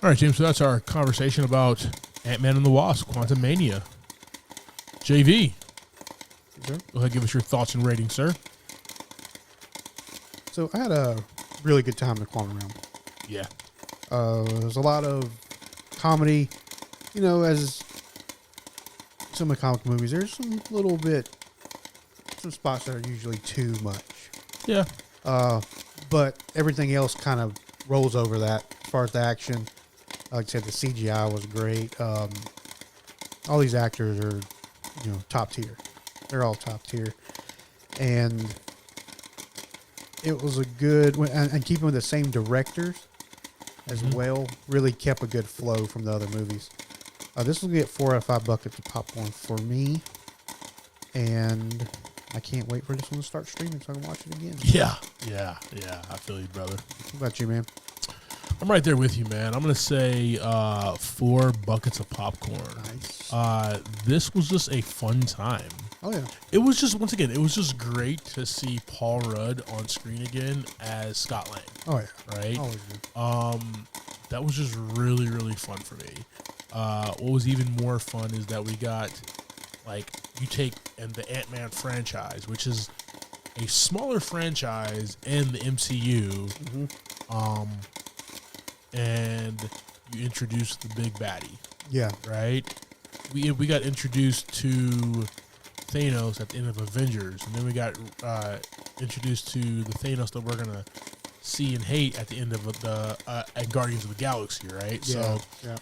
all right, James. So that's our conversation about Ant-Man and the Wasp: Quantumania. JV, go ahead, and give us your thoughts and ratings, sir. So I had a really good time in the Quantum Realm. Yeah. There's a lot of comedy, as some of the comic movies, there's some spots that are usually too much. Yeah. But everything else kind of rolls over that as far as the action. Like I said, the CGI was great. All these actors are, top tier. They're all top tier. And it was a good, and keeping with the same directors as well, really kept a good flow from the other movies. This will get 4 out of 5 buckets of popcorn for me, and I can't wait for this one to start streaming so I can watch it again. Yeah. I feel you, brother. What about you, man? I'm right there with you, man. I'm going to say 4 buckets of popcorn. Nice. This was just a fun time. Oh, yeah. It was just, once again, it was just great to see Paul Rudd on screen again as Scott Lang. Oh, yeah. Right? Always good. That was just really, really fun for me. What was even more fun is that we got, you take the Ant-Man franchise, which is a smaller franchise in the MCU, and you introduce the big baddie. Yeah. Right? We got introduced to Thanos at the end of Avengers, and then we got introduced to the Thanos that we're gonna see and hate at the end of the at Guardians of the Galaxy, right? Yeah. So,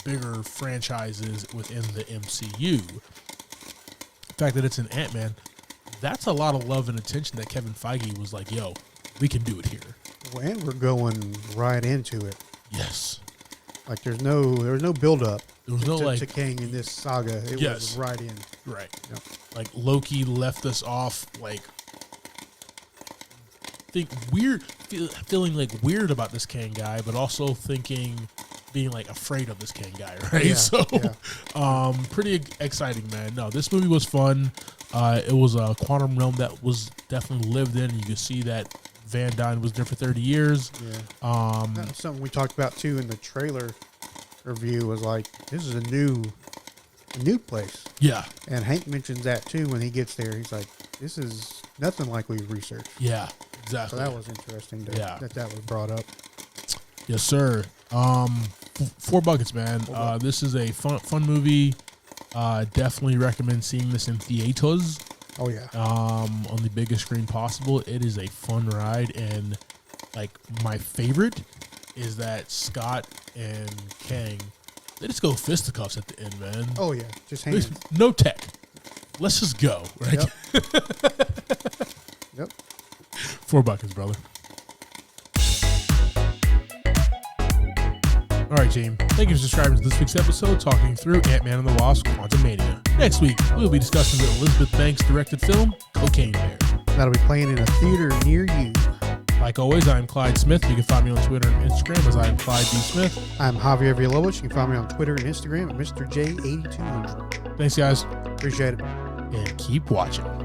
bigger franchises within the MCU. The fact that it's an Ant-Man, that's a lot of love and attention that Kevin Feige was like, "Yo, we can do it here." Well, and we're going right into it. Yes. Like there was no build up. There was no to Kang in this saga. It was right in. Right. Yep. Like Loki left us off feeling weird about this Kang guy, but also being afraid of this Kang guy, right? Yeah, So, pretty exciting, man. No, this movie was fun. It was a quantum realm that was definitely lived in. You could see that Van Dyne was there for 30 years. Yeah. That's something we talked about too in the trailer review. Was like, this is a new place. Yeah. And Hank mentions that too when he gets there. He's like, this is nothing like we've researched. Yeah, exactly. So that was interesting that was brought up. Yes, sir. 4 buckets, man. This is a fun movie. Definitely recommend seeing this in theaters. Oh yeah. On the biggest screen possible. It is a fun ride, and my favorite is that Scott and Kang, they just go fisticuffs at the end, man. Oh yeah, just hands. No tech. Let's just go, right? Yep. 4 buckets, brother. All right, team. Thank you for subscribing to this week's episode, talking through Ant-Man and the Wasp: Quantumania. Next week, we'll be discussing the Elizabeth Banks directed film, Cocaine Bear. That'll be playing in a theater near you. Like always, I'm Clyde Smith. You can find me on Twitter and Instagram as I'm Clyde D. Smith. I'm Javier Villalobos. You can find me on Twitter and Instagram at Mr. J8200. Thanks, guys. Appreciate it. And keep watching.